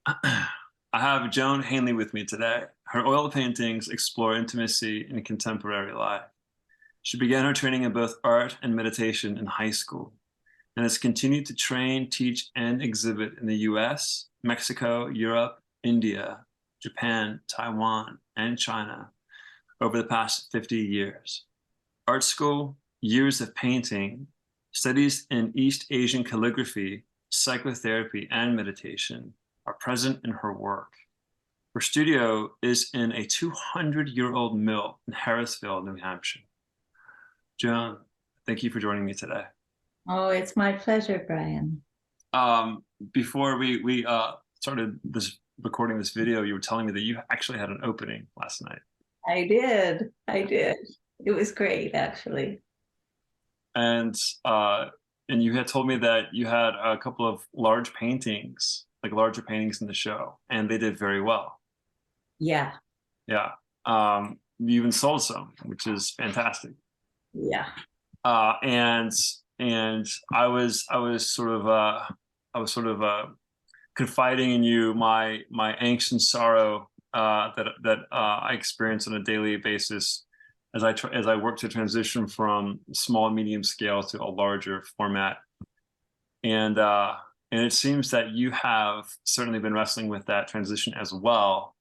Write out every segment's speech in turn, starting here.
I have Joan Hanley with me today. Her oil paintings explore intimacy in contemporary life. She began her training in both art and meditation in high school and has continued to train, teach, and exhibit in the US, Mexico, Europe, India, Japan, Taiwan, and China over the past 50 years. Art school, years of painting, studies in East Asian calligraphy, psychotherapy, and meditation are present in her work. Her studio is in a 200-year-old mill in Harrisville, New Hampshire. Joan, thank you for joining me today. Oh, it's my pleasure, Brian. Before we started this recording this video, you were telling me that you actually had an opening last night. I did. I did. It was great, actually. And and you had told me that you had a couple of large paintings, like larger paintings in the show, and they did very well. Yeah. Yeah. You even sold some, which is fantastic. Yeah. And I was sort of confiding in you my angst and sorrow that I experience on a daily basis as I work to transition from small medium scale to a larger format. And it seems that you have certainly been wrestling with that transition as well,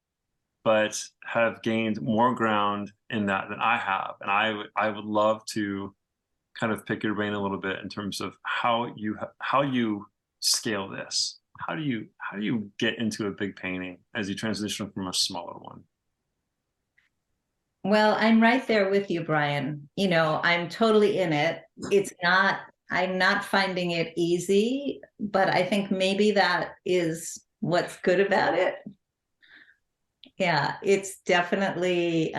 but have gained more ground in that than I have. And I would love to kind of pick your brain a little bit in terms of how you scale this. How do you get into a big painting as you transition from a smaller one? Well, I'm right there with you, Brian. I'm totally in it. I'm not finding it easy, but I think maybe that is what's good about it. Yeah, it's definitely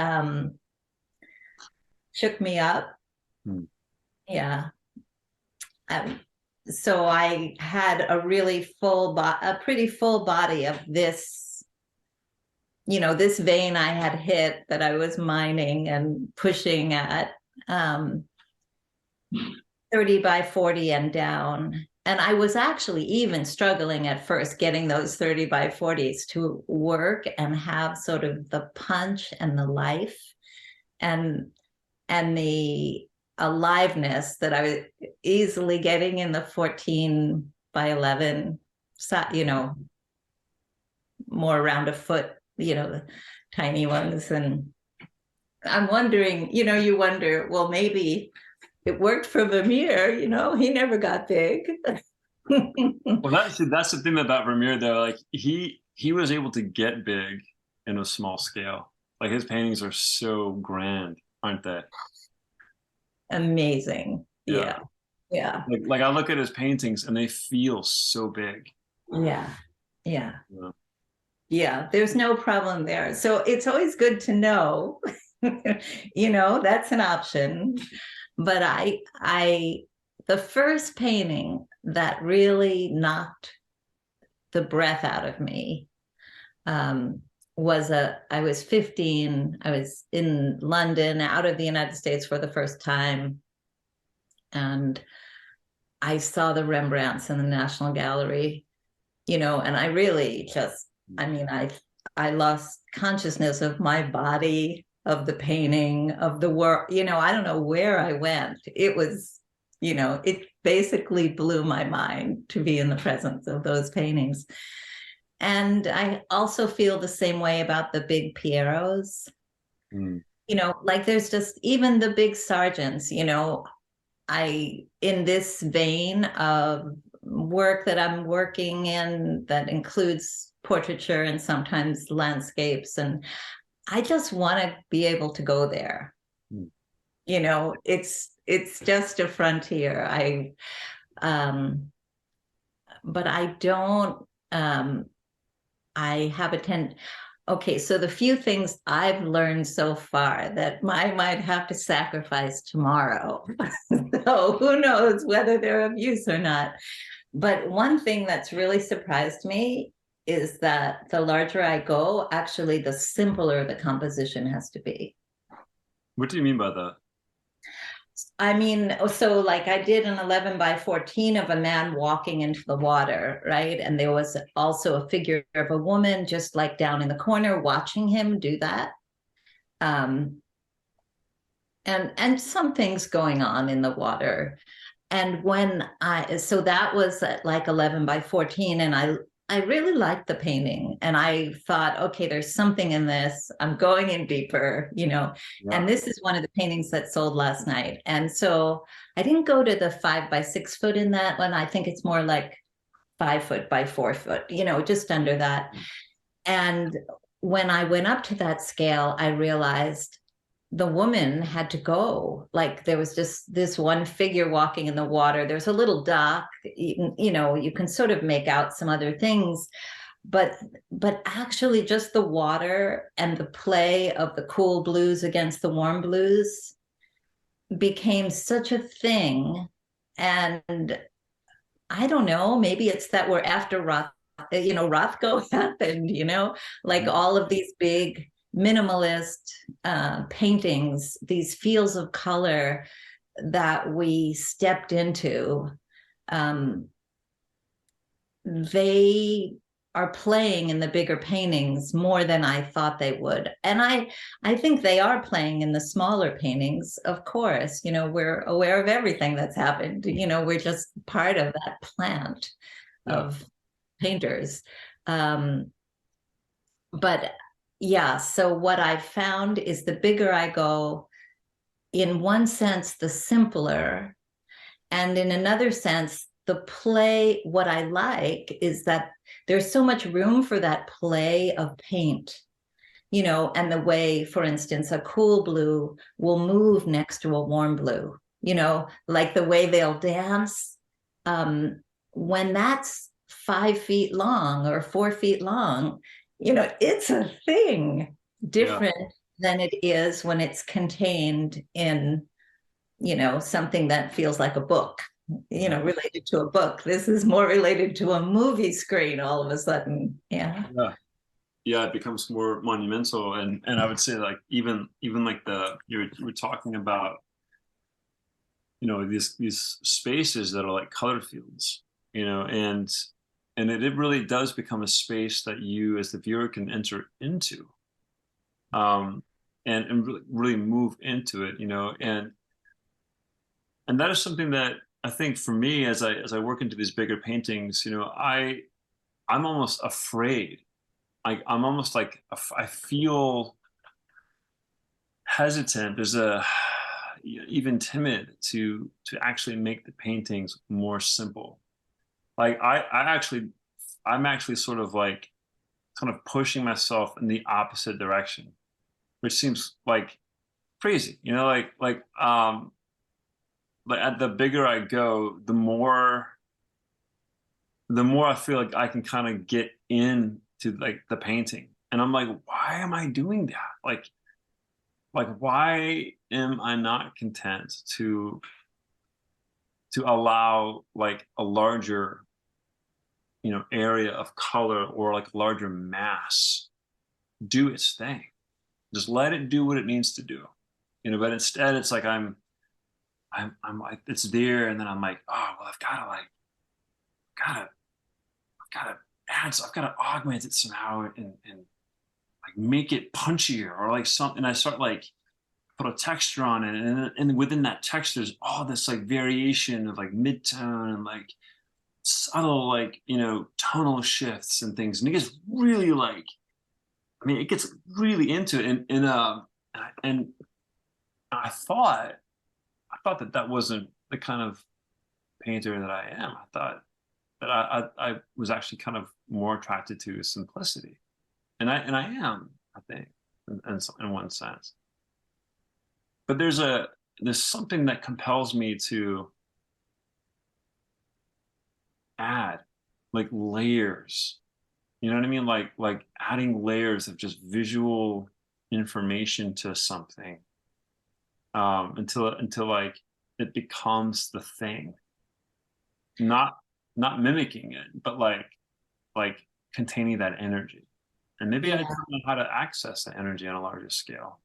shook me up. Hmm. Yeah. So I had a pretty full body of this, this vein I had hit that I was mining and pushing at 30 by 40 and down. And I was actually even struggling at first getting those 30 by 40s to work and have sort of the punch and the life and the aliveness that I was easily getting in the 14 by 11, more around a foot, the tiny ones. And I'm wondering, you wonder, well, maybe it worked for Vermeer, he never got big. Well, that's the thing about Vermeer, though. Like he was able to get big in a small scale. Like his paintings are so grand, aren't they? Amazing. Yeah. Yeah. Yeah. Like I look at his paintings and they feel so big. Yeah. Yeah. Yeah. Yeah. There's no problem there. So it's always good to know, that's an option. But the first painting that really knocked the breath out of me I was 15. I was in London, out of the United States for the first time. And I saw the Rembrandts in the National Gallery, and I really I lost consciousness of my body, of the painting, of the work. I don't know where I went. It basically blew my mind to be in the presence of those paintings. And I also feel the same way about the big Pierrots. Mm. Like there's just even the big Sargents, in this vein of work that I'm working in that includes portraiture and sometimes landscapes. And I just want to be able to go there. Mm. It's just a frontier. But I don't, I have okay, so the few things I've learned so far that I might have to sacrifice tomorrow. So who knows whether they're of use or not. But one thing that's really surprised me is that the larger I go, actually, the simpler the composition has to be. What do you mean by that? I mean, so like I did an 11 by 14 of a man walking into the water, right? And there was also a figure of a woman just like down in the corner watching him do that. Um, and some things going on in the water. And so that was at like 11 by 14, and I really liked the painting, and I thought, okay, there's something in this. I'm going in deeper, Yeah. and this is one of the paintings that sold last night. And so I didn't go to the 5 by 6 foot in that one. I think it's more like 5 foot by 4 foot, just under that. And when I went up to that scale, I realized the woman had to go. Like there was just this one figure walking in the water. There's a little dock, you can sort of make out some other things, but actually just the water and the play of the cool blues against the warm blues became such a thing. And I don't know, maybe it's that we're after Rothko happened, like all of these big minimalist paintings, these fields of color that we stepped into, um, they are playing in the bigger paintings more than I thought they would. And I think they are playing in the smaller paintings, of course. We're aware of everything that's happened. We're just part of that plant Yeah. of painters. Um, but yeah, so what I've found is the bigger I go, in one sense, the simpler. And in another sense, the play, what I like is that there's so much room for that play of paint, and the way, for instance, a cool blue will move next to a warm blue, like the way they'll dance. When that's 5 feet long or 4 feet long, it's a thing Yeah. different than it is when it's contained in, something that feels like a book, related to a book. This is more related to a movie screen all of a sudden. Yeah. Yeah. Yeah, it becomes more monumental, and I would say like even like you were talking about, these spaces that are like color fields, and it really does become a space that you as the viewer can enter into, um and really move into it, and that is something that I think for me as I work into these bigger paintings, I'm almost afraid. I'm almost like I feel hesitant. There's a even timid to actually make the paintings more simple. Like I'm actually sort of like kind of pushing myself in the opposite direction, which seems like crazy, like at the bigger I go, the more I feel like I can kind of get into like the painting. And I'm like, why am I doing that? Like why am I not content to allow like a larger, area of color or like a larger mass do its thing? Just let it do what it needs to do. But instead it's like I'm like it's there, and then I'm like, oh well, gotta gotta I've gotta augment it somehow and like make it punchier or like something. I start like put a texture on it, and within that texture there's all this like variation of like mid-tone and like subtle like tonal shifts and things, and it gets really like, I mean, it gets really into it, and I thought that wasn't the kind of painter that I am. I thought that I was actually kind of more attracted to simplicity, and I am, I think, in one sense. But there's something that compels me to add like layers. You know what I mean? Like adding layers of just visual information to something, until like it becomes the thing. Not not mimicking it, but like containing that energy. And maybe I Yeah. don't know how to access that energy on a larger scale.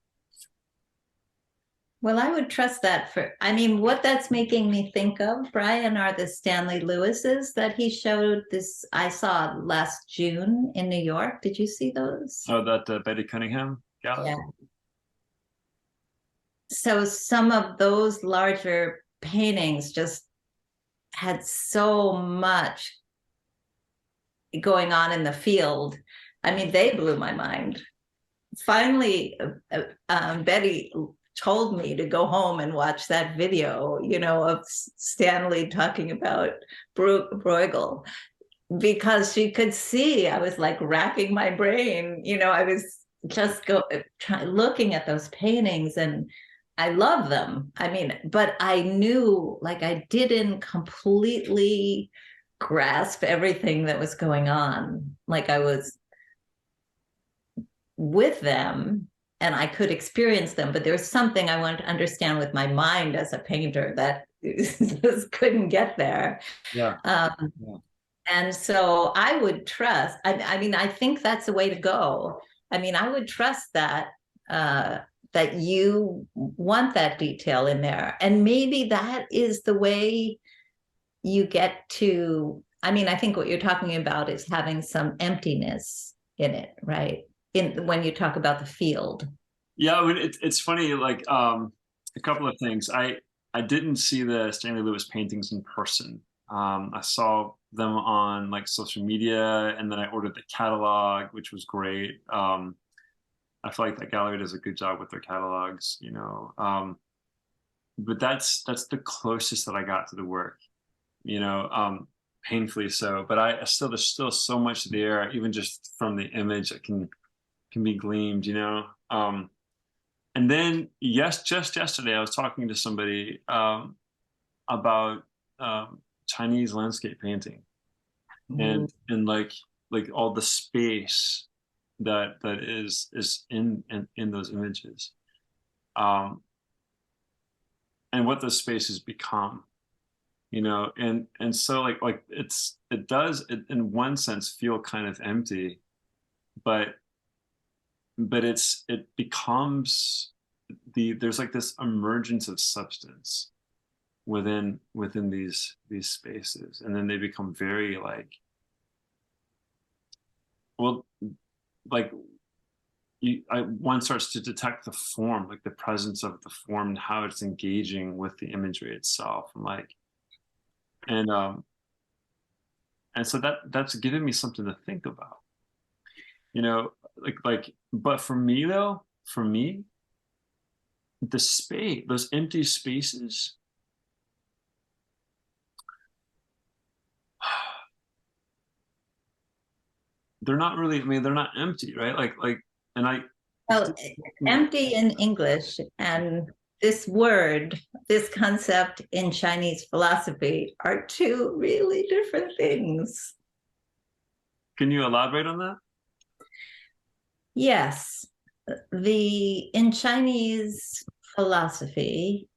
Well, I would trust that I mean, what that's making me think of, Brian, are the Stanley Lewis's that he showed this, I saw last June in New York. Did you see those? Oh, that Betty Cunningham gallery. Yeah. So some of those larger paintings just had so much going on in the field. I mean, they blew my mind. Finally, Betty told me to go home and watch that video, of Stanley talking about Bruegel, because she could see I was like racking my brain. I was just looking at those paintings, and I love them. I mean, but I knew, like, I didn't completely grasp everything that was going on. Like, I was with them and I could experience them, but there was something I wanted to understand with my mind as a painter that just couldn't get there. Yeah. Yeah. And so I would trust, I mean, I think that's the way to go. I mean, I would trust that that you want that detail in there. And maybe that is the way you get to, I mean, I think what you're talking about is having some emptiness in it, right? When you talk about the field. Yeah, I mean, it's funny, like a couple of things. I didn't see the Stanley Lewis paintings in person. I saw them on like social media, and then I ordered the catalog, which was great. I feel like that gallery does a good job with their catalogs, but that's the closest that I got to the work, painfully so. But there's still so much there, even just from the image that can be gleamed, and then just yesterday I was talking to somebody about Chinese landscape painting, and like all the space that is in those images, and what those spaces become, and so like it does in one sense feel kind of empty, but it becomes there's like this emergence of substance within these spaces, and then they become very like, well, like one starts to detect the form, like the presence of the form and how it's engaging with the imagery itself, and so that's given me something to think about, but for me, the space, those empty spaces, they're not really, I mean, they're not empty, right? Well, empty in English and this word, this concept in Chinese philosophy are two really different things. Can you elaborate on that? Yes. In Chinese philosophy,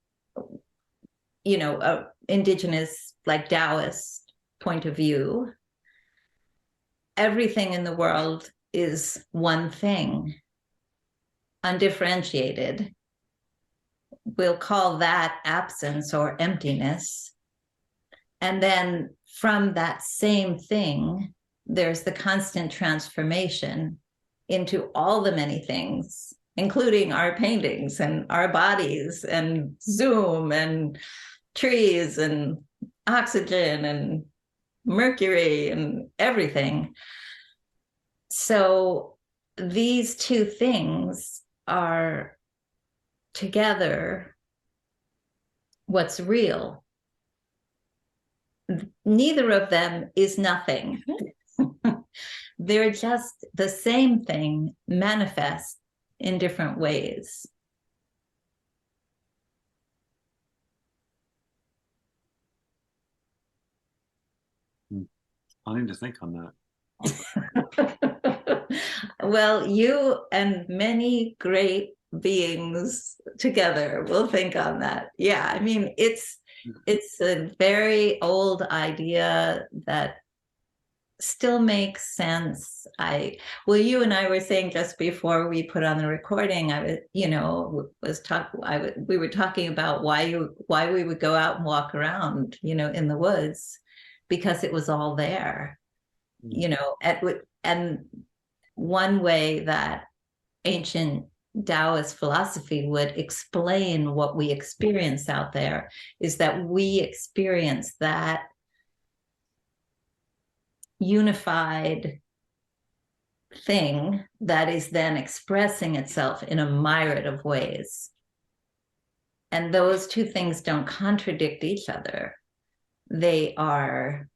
indigenous, like Taoist point of view, everything in the world is one thing, undifferentiated. We'll call that absence or emptiness. And then from that same thing, there's the constant transformation into all the many things, including our paintings and our bodies and Zoom and trees and oxygen and mercury and everything. So these two things are together what's real. Neither of them is nothing. They're just the same thing manifest in different ways. I need to think on that. Well, you and many great beings together will think on that. Yeah, I mean, it's a very old idea that still makes sense. Well, you and I were saying just before we put on the recording, we were talking about why we would go out and walk around, in the woods, because it was all there, and one way that ancient Taoist philosophy would explain what we experience out there is that we experience that unified thing that is then expressing itself in a myriad of ways. And those two things don't contradict each other. They are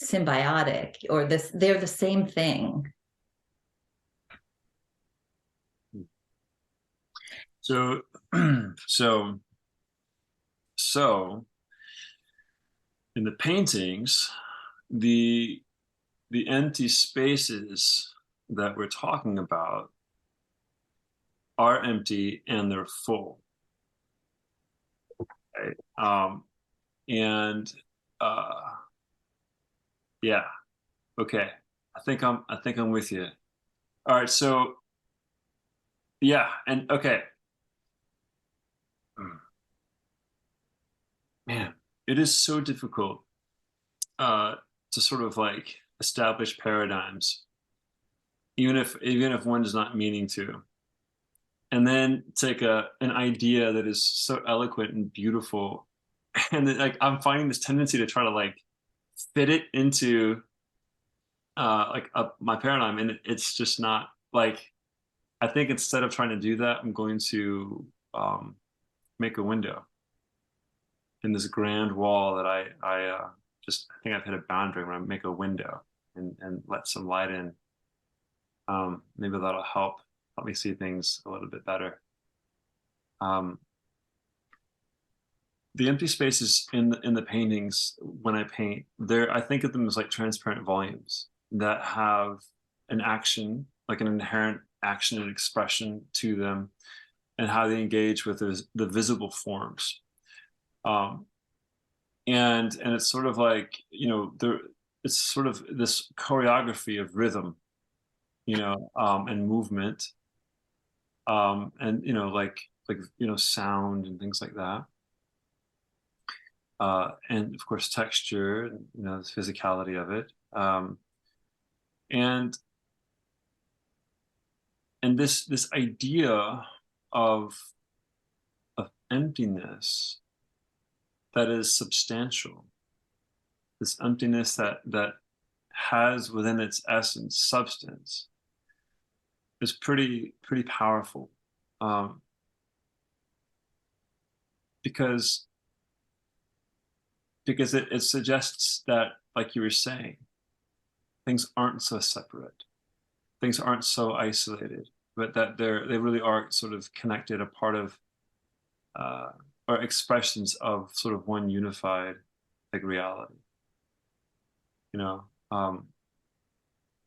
symbiotic, or they're the same thing. So, so in the paintings, the empty spaces that we're talking about are empty and they're full. Okay? Yeah, okay. I think I'm with you. All right, so yeah, and okay. Man, it is so difficult to sort of like establish paradigms, even if one is not meaning to, and then take an idea that is so eloquent and beautiful, and then, like, I'm finding this tendency to try to like fit it into my paradigm, and it's just not like. I think instead of trying to do that, I'm going to make a window in this grand wall that I think I've hit a boundary when I make a window and let some light in. Maybe that'll help me see things a little bit better. The empty spaces in the paintings when I paint, I think of them as like transparent volumes that have an action, like an inherent action and expression to them, and how they engage with the visible forms. And it's sort of like, it's sort of this choreography of rhythm, and movement, and sound and things like that, and of course texture, and the physicality of it, and this idea of emptiness that is substantial, this emptiness that has within its essence substance, is pretty powerful, because it suggests that, like you were saying, things aren't so separate, things aren't so isolated, but that they really are sort of connected, a part of or expressions of sort of one unified like reality,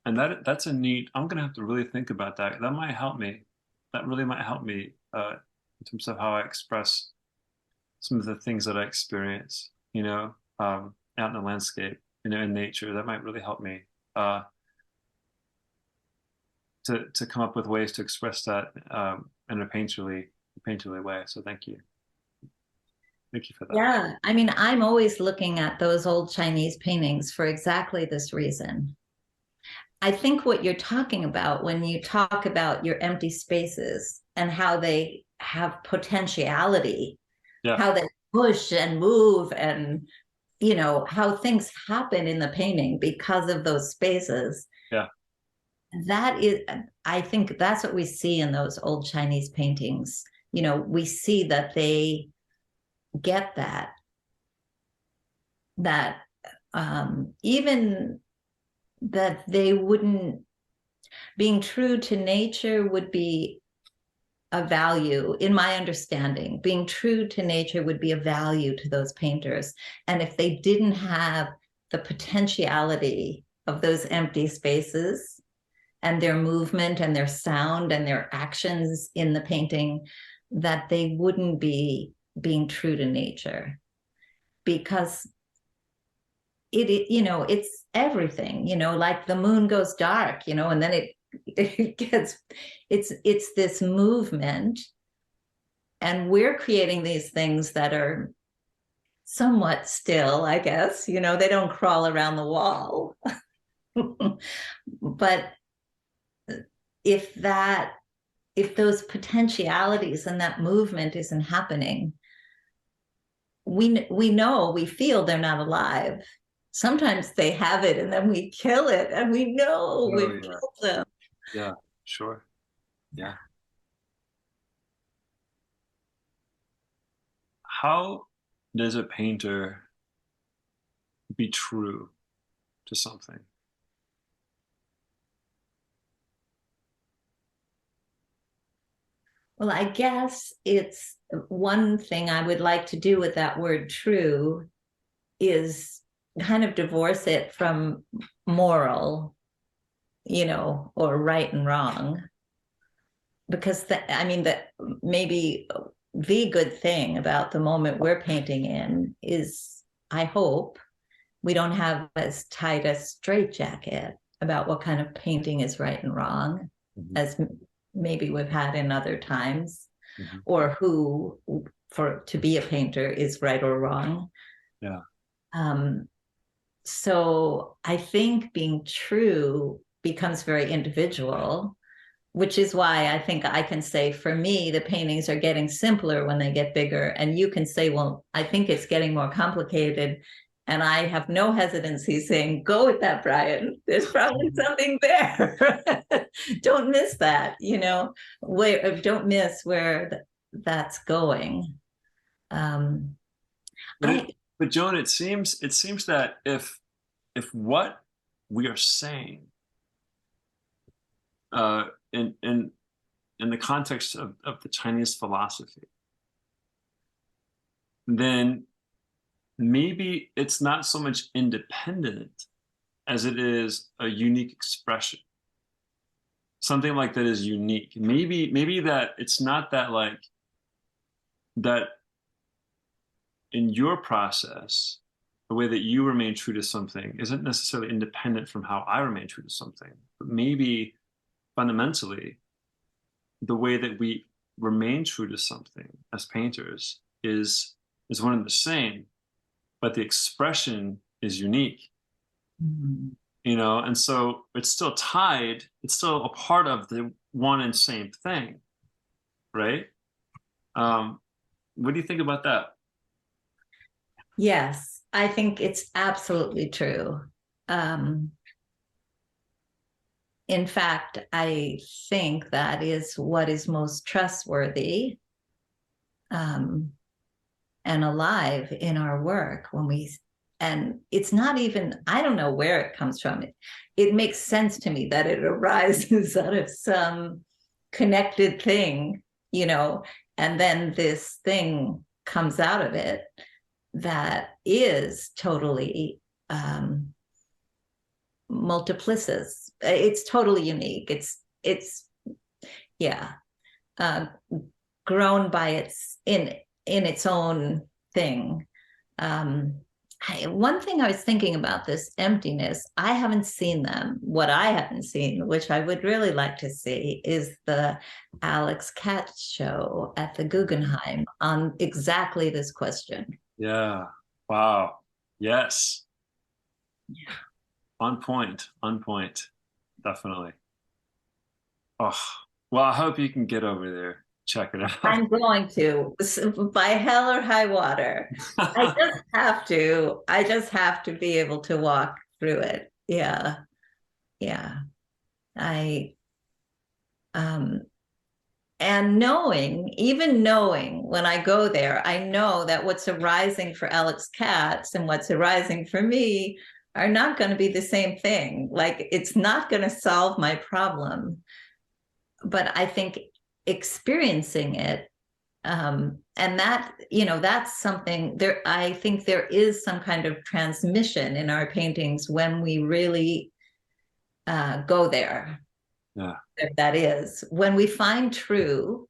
and that's a neat. I'm gonna have to really think about that. That might help me. That really might help me in terms of how I express some of the things that I experience, out in the landscape, in nature. That might really help me to come up with ways to express that in a painterly way. So thank you. Thank you for that. Yeah, I mean, I'm always looking at those old Chinese paintings for exactly this reason. I think what you're talking about when you talk about your empty spaces and how they have potentiality, Yeah. how they push and move, and how things happen in the painting because of those spaces. Yeah. I think that's what we see in those old Chinese paintings. We see that they get that even that they wouldn't, being true to nature would be a value. In my understanding, being true to nature would be a value to those painters, and if they didn't have the potentiality of those empty spaces and their movement and their sound and their actions in the painting, that they wouldn't be being true to nature, because it's everything, like the moon goes dark, and then it gets, it's this movement, and we're creating these things that are somewhat still, I guess, they don't crawl around the wall. But if those potentialities and that movement isn't happening, we feel they're not alive. Sometimes they have it and then we kill it and we know we've killed them. Yeah, sure. Yeah. How does a painter be true to something? Well, I guess it's one thing I would like to do with that word true is kind of divorce it from moral, or right and wrong. Because that maybe the good thing about the moment we're painting in is, I hope, we don't have as tight a straitjacket about what kind of painting is right and wrong as maybe we've had in other times, or who to be a painter is right or wrong. Yeah. So I think being true becomes very individual, which is why I think I can say, for me, the paintings are getting simpler when they get bigger. And you can say, well, I think it's getting more complicated. And I have no hesitancy saying, go with that, Brian. There's probably something there. Don't miss that, don't miss where that's going. But Joan, it seems that if what we are saying in the context of the Chinese philosophy, then maybe it's not so much independent as it is a unique expression. Something like that is unique. Maybe that it's not that, like, that in your process, the way that you remain true to something isn't necessarily independent from how I remain true to something. But maybe fundamentally, the way that we remain true to something as painters is one and the same, but the expression is unique. And so it's still tied, it's still a part of the one and same thing, right? What do you think about that? Yes, I think it's absolutely true. In fact, I think that is what is most trustworthy and alive in our work and it's not even, I don't know where it comes from. It makes sense to me that it arises out of some connected thing, and then this thing comes out of it that is totally multiplicis. It's totally unique. It's grown by in its own thing. One thing I was thinking about this emptiness, I haven't seen them. What I haven't seen, which I would really like to see, is the Alex Katz show at the Guggenheim on exactly this question. Yeah. Wow. Yes. Yeah. On point. Definitely. Oh, well, I hope you can get over there. Check it out. I'm going to, by hell or high water. I just have to be able to walk through it. Yeah. And even knowing when I go there, I know that what's arising for Alex Katz and what's arising for me are not going to be the same thing. Like, it's not going to solve my problem. But I think experiencing it, and that, that's something there. I think there is some kind of transmission in our paintings when we really go there. Yeah. That is, when we find true,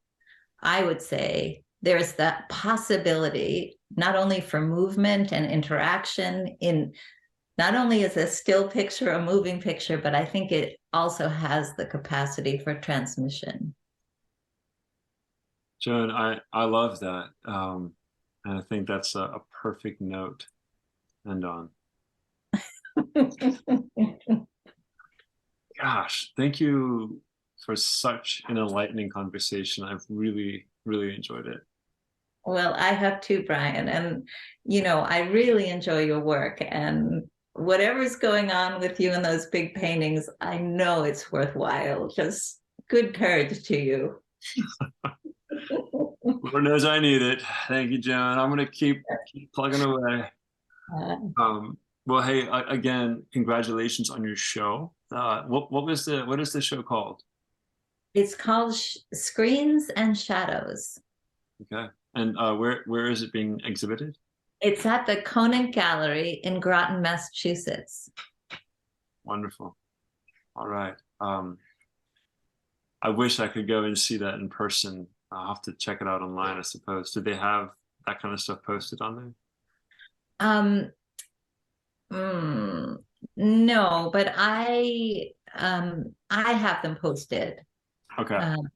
I would say there's that possibility not only for movement and interaction in Not only is a still picture a moving picture, but I think it also has the capacity for transmission. Joan, I love that. And I think that's a perfect note to end on. Gosh, thank you for such an enlightening conversation. I've really, really enjoyed it. Well, I have too, Brian. And, you know, I really enjoy your work. And whatever's going on with you in those big paintings, I know it's worthwhile. Just good courage to you. Lord knows I need it. Thank you, Joan. I'm gonna keep plugging away. Uh, Well, hey, again, congratulations on your show. What is the show called? it's called Screens and Shadows. Okay, and where is it being exhibited? It's at the Conant Gallery in Groton, Massachusetts. Wonderful. All right. I wish I could go and see that in person. I'll have to check it out online, I suppose. Do they have that kind of stuff posted on there? Um, mm, no, but I have them posted. Okay. Um,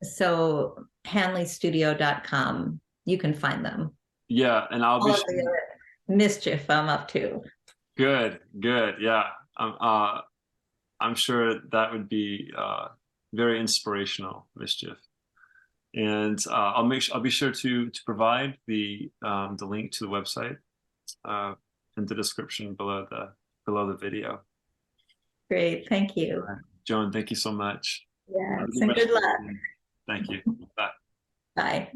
so hanleystudio.com, you can find them. Yeah, and I'll be All of sure. the mischief I'm up to. Good, good. Yeah. I'm sure that would be very inspirational, Mischief. And I'll be sure to provide the link to the website uh, in the description below the video. Great, thank All you. right. Joan, thank you so much. Have a Yes, good and rest good of luck. the day. Thank you. Bye. Bye.